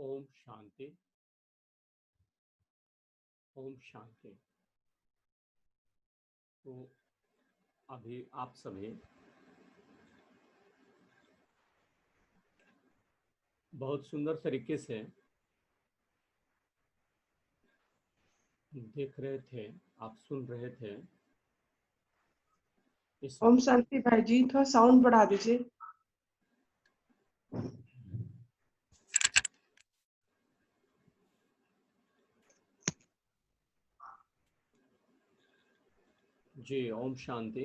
ओम शांति। ओम शांति। तो अभी आप सभी बहुत सुंदर तरीके से देख रहे थे, आप सुन रहे थे। इस ओम शांति भाई जी, थोड़ा साउंड बढ़ा दीजिए। जी ओम शांति।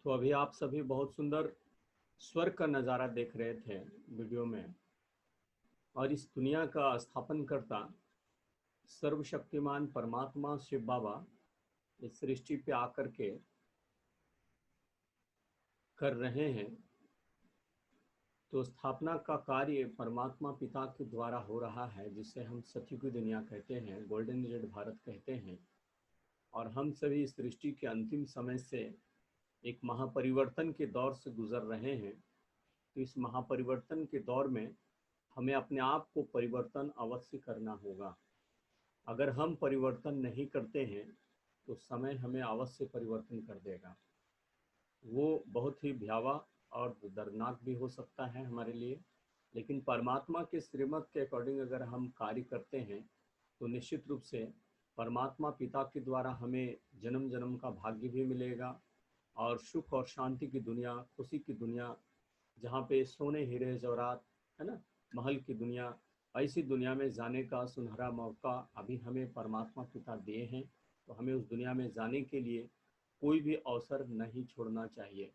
तो अभी आप सभी बहुत सुंदर स्वर्ग का नज़ारा देख रहे थे वीडियो में, और इस दुनिया का स्थापन करता सर्वशक्तिमान परमात्मा शिव बाबा इस सृष्टि पे आकर के कर रहे हैं। तो स्थापना का कार्य परमात्मा पिता के द्वारा हो रहा है, जिसे हम सतयुग की दुनिया कहते हैं, गोल्डन एज भारत कहते हैं। और हम सभी इस सृष्टि के अंतिम समय से एक महापरिवर्तन के दौर से गुजर रहे हैं। तो इस महापरिवर्तन के दौर में हमें अपने आप को परिवर्तन अवश्य करना होगा। अगर हम परिवर्तन नहीं करते हैं तो समय हमें अवश्य परिवर्तन कर देगा। वो बहुत ही भयावह और दर्दनाक भी हो सकता है हमारे लिए, लेकिन परमात्मा के श्रीमत के अकॉर्डिंग अगर हम कार्य करते हैं तो निश्चित रूप से परमात्मा पिता के द्वारा हमें जन्म जन्म का भाग्य भी मिलेगा, और सुख और शांति की दुनिया, खुशी की दुनिया, जहाँ पे सोने हीरे जवाहरात है ना, महल की दुनिया, ऐसी दुनिया में जाने का सुनहरा मौका अभी हमें परमात्मा पिता दिए हैं। तो हमें उस दुनिया में जाने के लिए कोई भी अवसर नहीं छोड़ना चाहिए।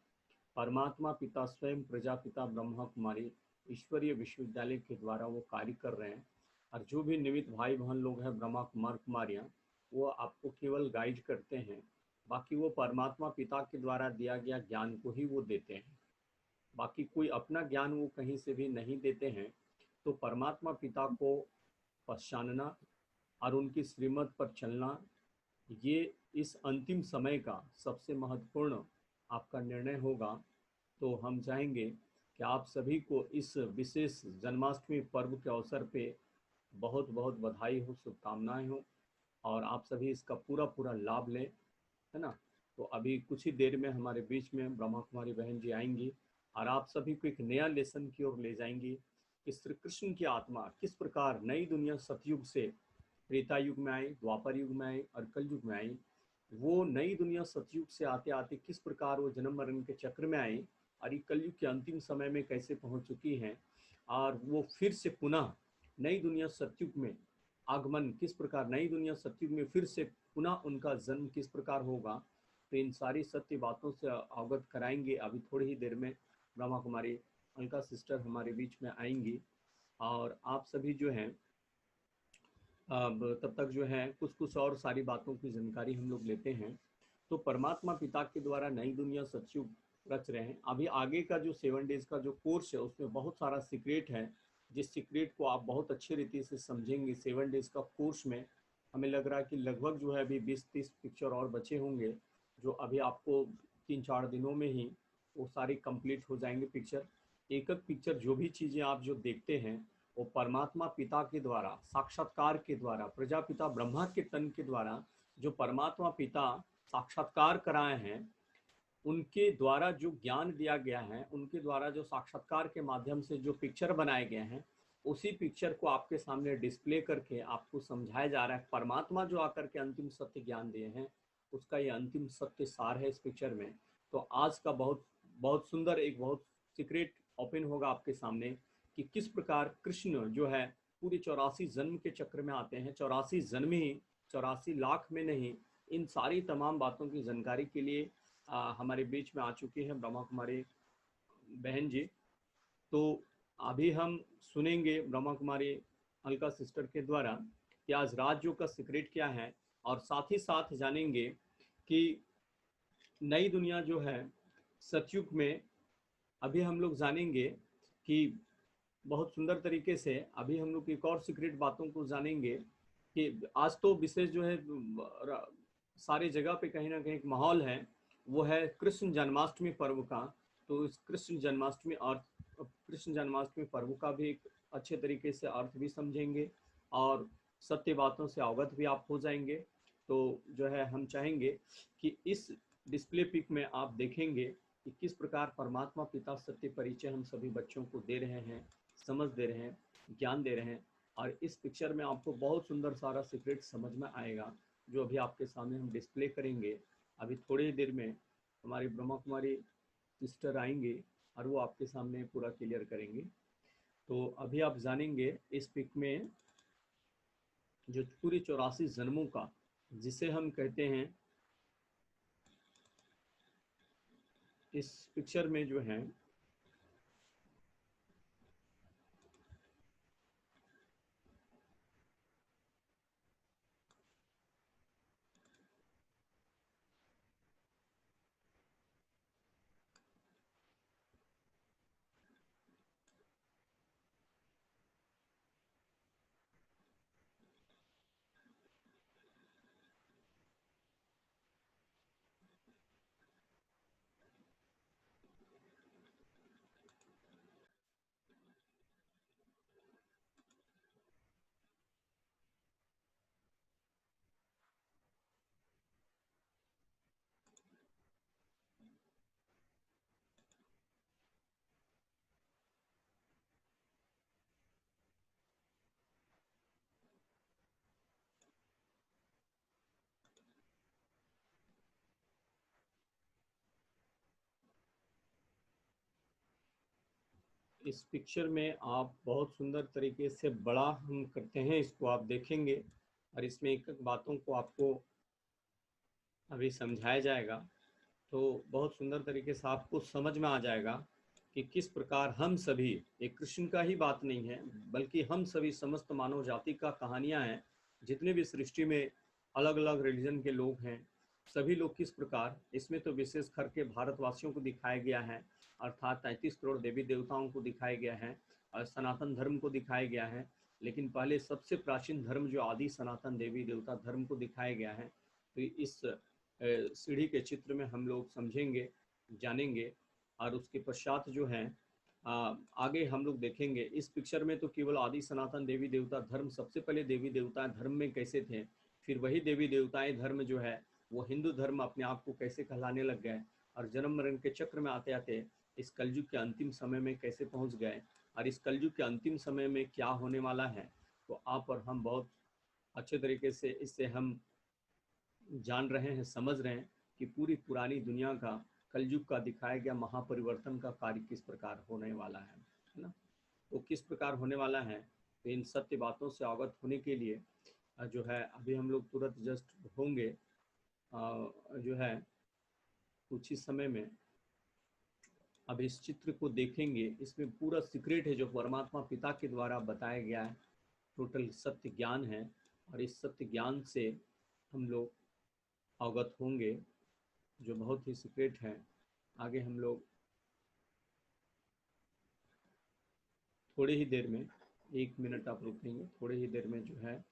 परमात्मा पिता स्वयं प्रजापिता ब्रह्मा कुमारी ईश्वरीय विश्वविद्यालय के द्वारा वो कार्य कर रहे हैं। और जो भी निमित्त भाई बहन लोग हैं, ब्रह्मा कुमार कुमारियाँ, वो आपको केवल गाइड करते हैं। बाकी वो परमात्मा पिता के द्वारा दिया गया ज्ञान को ही वो देते हैं। बाकी कोई अपना ज्ञान वो कहीं से भी नहीं देते हैं। तो परमात्मा पिता को पहचानना और उनकी श्रीमत पर चलना, ये इस अंतिम समय का सबसे महत्वपूर्ण आपका निर्णय होगा। तो हम चाहेंगे कि आप सभी को इस विशेष जन्माष्टमी पर्व के अवसर पे बहुत बहुत बधाई हो, शुभकामनाएं हो, और आप सभी इसका पूरा पूरा लाभ लें, है ना। तो अभी कुछ ही देर में हमारे बीच में ब्रह्मा कुमारी बहन जी आएंगी और आप सभी को एक नया लेसन की ओर ले जाएंगी कि श्री कृष्ण की आत्मा किस प्रकार नई दुनिया सतयुग से त्रेता युग में आई, द्वापर युग में आई और कल युग में आई। वो नई दुनिया सतयुग से आते आते किस प्रकार वो जन्म मरण के चक्र में आई, और ये कलयुग के अंतिम समय में कैसे पहुंच चुकी हैं, और वो फिर से पुनः नई दुनिया सतयुग में आगमन किस प्रकार, नई दुनिया सतयुग में फिर से पुनः उनका जन्म किस प्रकार होगा। तो इन सारी सत्य बातों से अवगत कराएंगे। अभी थोड़ी ही देर में ब्रह्मा कुमारी अलका सिस्टर हमारे बीच में आएंगी, और आप सभी जो हैं अब तब तक जो है कुछ कुछ और सारी बातों की जानकारी हम लोग लेते हैं। तो परमात्मा पिता के द्वारा नई दुनिया सतयुग रच रहे हैं। अभी आगे का जो 7 डेज का जो कोर्स है उसमें बहुत सारा सीक्रेट है, जिस सीक्रेट को आप बहुत अच्छी रीति से समझेंगे। 7 डेज का कोर्स में हमें लग रहा है कि लगभग जो है अभी 20-30 पिक्चर और बचे होंगे, जो अभी आपको 3-4 दिनों में ही वो सारी कंप्लीट हो जाएंगे पिक्चर। एक एक पिक्चर जो भी चीज़ें आप जो देखते हैं वो परमात्मा पिता के द्वारा, साक्षात्कार के द्वारा, प्रजापिता ब्रह्मा के तन के द्वारा जो परमात्मा पिता साक्षात्कार कराए हैं, उनके द्वारा जो ज्ञान दिया गया है, उनके द्वारा जो साक्षात्कार के माध्यम से जो पिक्चर बनाए गए हैं, उसी पिक्चर को आपके सामने डिस्प्ले करके आपको समझाया जा रहा है। परमात्मा जो आकर के अंतिम सत्य ज्ञान दिए हैं, उसका ये अंतिम सत्य सार है इस पिक्चर में। तो आज का बहुत बहुत सुंदर एक बहुत सीक्रेट ओपन होगा आपके सामने कि किस प्रकार कृष्ण जो है पूरे 84 जन्म के चक्र में आते हैं। 84 जन्म ही, 84 लाख में नहीं। इन सारी तमाम बातों की जानकारी के लिए हमारे बीच में आ चुकी है ब्रह्मा कुमारी बहन जी। तो अभी हम सुनेंगे ब्रह्मा कुमारी अलका सिस्टर के द्वारा कि आज राजयोग का सीक्रेट क्या है, और साथ ही साथ जानेंगे कि नई दुनिया जो है सतयुग में, अभी हम लोग जानेंगे कि बहुत सुंदर तरीके से अभी हम लोग एक और सीक्रेट बातों को जानेंगे कि आज तो विशेष जो है सारी जगह पे कहीं ना कहीं एक माहौल है, वो है कृष्ण जन्माष्टमी पर्व का। तो इस कृष्ण जन्माष्टमी और कृष्ण जन्माष्टमी पर्व का भी एक अच्छे तरीके से अर्थ भी समझेंगे और सत्य बातों से अवगत भी आप हो जाएंगे। तो जो है हम चाहेंगे कि इस डिस्प्ले पिक में आप देखेंगे कि किस प्रकार परमात्मा पिता सत्य परिचय हम सभी बच्चों को दे रहे हैं, समझ दे रहे हैं, ज्ञान दे रहे हैं। और इस पिक्चर में आपको बहुत सुंदर सारा सीक्रेट समझ में आएगा, जो अभी आपके सामने हम डिस्प्ले करेंगे। अभी थोड़ी ही देर में हमारी ब्रह्मा कुमारी सिस्टर आएंगे और वो आपके सामने पूरा क्लियर करेंगे। तो अभी आप जानेंगे इस पिक में जो पूरी 84 जन्मों का, जिसे हम कहते हैं, इस पिक्चर में जो है इस पिक्चर में आप बहुत सुंदर तरीके से बड़ा हम करते हैं, इसको आप देखेंगे और इसमें एक एक बातों को आपको अभी समझाया जाएगा। तो बहुत सुंदर तरीके से आपको समझ में आ जाएगा कि किस प्रकार हम सभी, एक कृष्ण का ही बात नहीं है बल्कि हम सभी समस्त मानव जाति का कहानियां हैं। जितने भी सृष्टि में अलग अलग रिलीजन के लोग हैं, सभी लोग किस प्रकार, इसमें तो विशेष करके भारतवासियों को दिखाया गया है, अर्थात 33 करोड़ देवी देवताओं को दिखाया गया है और सनातन धर्म को दिखाया गया है। लेकिन पहले सबसे प्राचीन धर्म जो आदि सनातन देवी देवता धर्म को दिखाया गया है। तो इस सीढ़ी के चित्र में हम लोग समझेंगे, जानेंगे और उसके पश्चात जो है आगे हम लोग देखेंगे। इस पिक्चर में तो केवल आदि सनातन देवी देवता धर्म, सबसे पहले देवी देवता धर्म में कैसे थे, फिर वही देवी देवताएं धर्म जो है वो हिंदू धर्म अपने आप को कैसे कहलाने लग गए, और जन्म मरण के चक्र में आते आते इस कलयुग के अंतिम समय में कैसे पहुंच गए, और इस कलयुग के अंतिम समय में क्या होने वाला है। तो आप और हम बहुत अच्छे तरीके से इससे हम जान रहे हैं, समझ रहे हैं कि पूरी पुरानी दुनिया का कलयुग का दिखाया गया महापरिवर्तन का कार्य किस प्रकार होने वाला है ना। तो किस प्रकार होने वाला है, तो इन सत्य बातों से अवगत होने के लिए जो है अभी हम लोग तुरंत जस्ट होंगे, जो है कुछ ही समय में अब इस चित्र को देखेंगे। इसमें पूरा सीक्रेट है जो परमात्मा पिता के द्वारा बताया गया है, टोटल सत्य ज्ञान है और इस सत्य ज्ञान से हम लोग अवगत होंगे, जो बहुत ही सीक्रेट है। आगे हम लोग थोड़ी ही देर में, 1 मिनट आप रुकेंगे, थोड़ी ही देर में जो है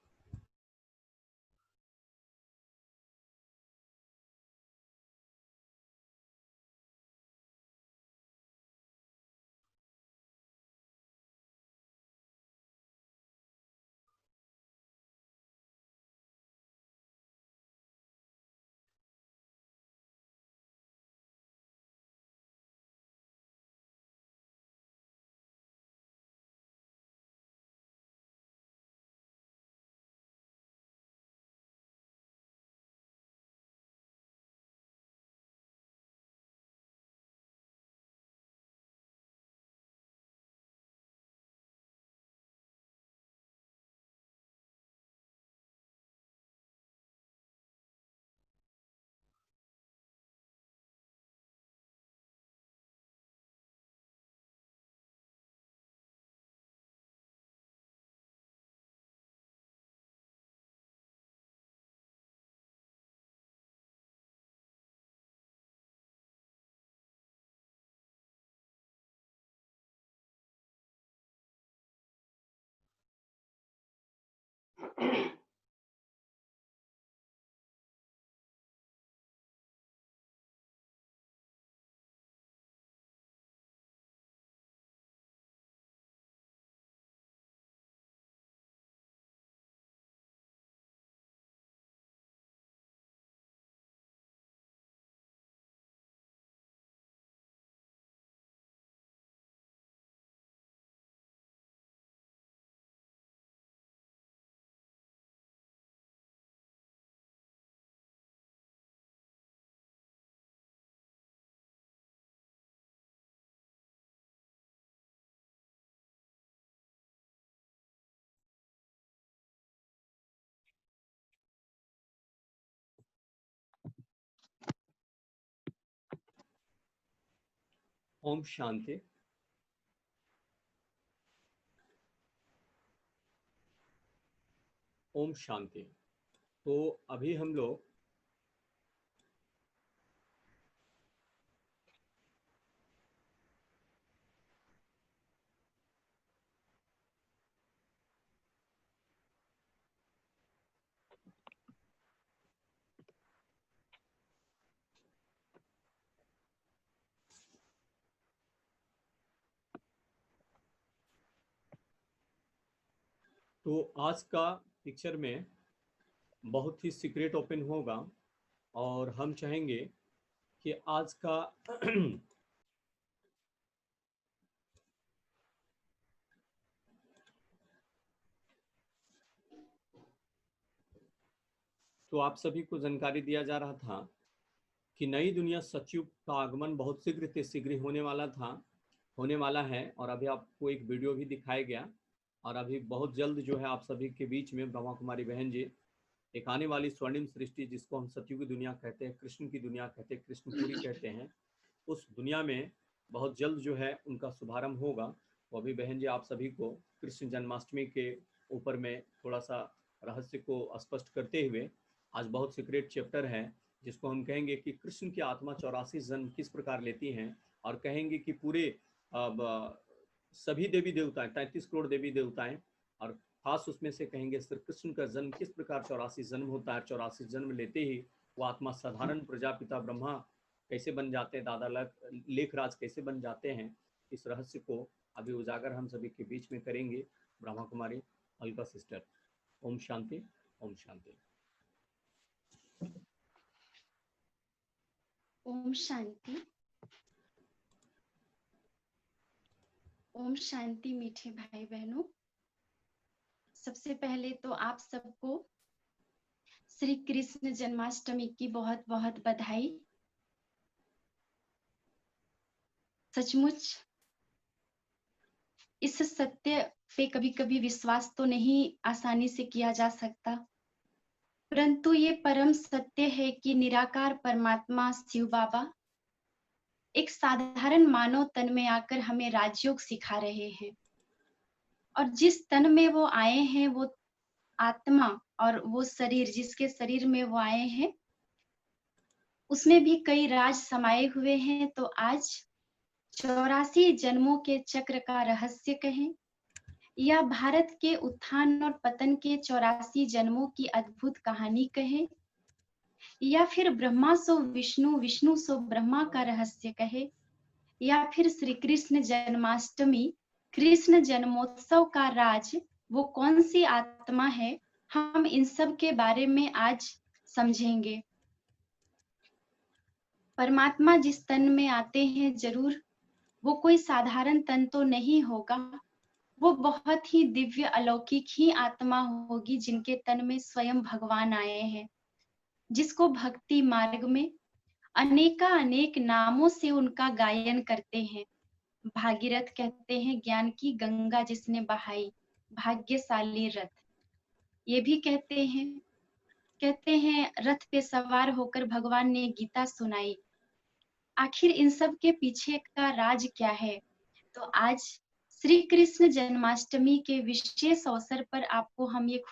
ओम शांति। ओम शांति। तो अभी हम लोग तो आज का पिक्चर में बहुत ही सीक्रेट ओपन होगा और हम चाहेंगे कि आज का तो आप सभी को जानकारी दिया जा रहा था कि नई दुनिया सतयुग का आगमन बहुत शीघ्र होने वाला था, होने वाला है। और अभी आपको एक वीडियो भी दिखाया गया और अभी बहुत जल्द जो है आप सभी के बीच में ब्रह्मा कुमारी बहन जी एक आने वाली स्वर्णिम सृष्टि, जिसको हम सतयुग की दुनिया कहते हैं, कृष्ण की दुनिया कहते हैं, कृष्णपुरी कहते हैं, उस दुनिया में बहुत जल्द जो है उनका शुभारंभ होगा। वो अभी बहन जी आप सभी को कृष्ण जन्माष्टमी के ऊपर में थोड़ा सा रहस्य को स्पष्ट करते हुए आज बहुत सीक्रेट चैप्टर है जिसको हम कहेंगे कि कृष्ण की आत्मा 84 जन्म किस प्रकार लेती हैं, और कहेंगे कि पूरे सभी देवी देवताएं 33 करोड़ देवी देवताएं, और खास उसमें से कहेंगे श्री कृष्ण का जन्म किस प्रकार 84 जन्म होता है। 84 जन्म लेते ही वो आत्मा साधारण प्रजापिता ब्रह्मा कैसे बन जाते हैं, दादा लेखराज कैसे बन जाते हैं, इस रहस्य को अभी उजागर हम सभी के बीच में करेंगे ब्रह्मा कुमारी अलका सिस्टर। ओम शांति। ओम शांति। ओम शांति। ओम शांति मीठे भाई बहनों, सबसे पहले तो आप सबको श्री कृष्ण जन्माष्टमी की बहुत बहुत बधाई। सचमुच इस सत्य पे कभी कभी विश्वास तो नहीं आसानी से किया जा सकता, परंतु ये परम सत्य है कि निराकार परमात्मा शिव बाबा एक साधारण मानव तन में आकर हमें राजयोग सिखा रहे हैं। और जिस तन में वो आए हैं, वो आत्मा और वो शरीर, जिसके शरीर में वो आए हैं, उसमें भी कई राज समाये हुए हैं। तो आज 84 जन्मों के चक्र का रहस्य कहें या भारत के उत्थान और पतन के 84 जन्मों की अद्भुत कहानी कहें, या फिर ब्रह्मा सो विष्णु, विष्णु सो ब्रह्मा का रहस्य कहे, या फिर श्री कृष्ण जन्माष्टमी, कृष्ण जन्मोत्सव का राज वो कौन सी आत्मा है, हम इन सब के बारे में आज समझेंगे। परमात्मा जिस तन में आते हैं, जरूर वो कोई साधारण तन तो नहीं होगा, वो बहुत ही दिव्य अलौकिक ही आत्मा होगी जिनके तन में स्वयं भगवान आए हैं, जिसको भक्ति मार्ग में अनेक नामों से उनका गायन करते हैं। भागीरथ कहते हैं ज्ञान की गंगा जिसने बहाई, भाग्यशाली रथ। ये भी कहते हैं रथ पे सवार होकर भगवान ने गीता सुनाई। आखिर इन सब के पीछे का राज क्या है? तो आज श्री कृष्ण जन्माष्टमी के विशेष अवसर पर आपको हम ये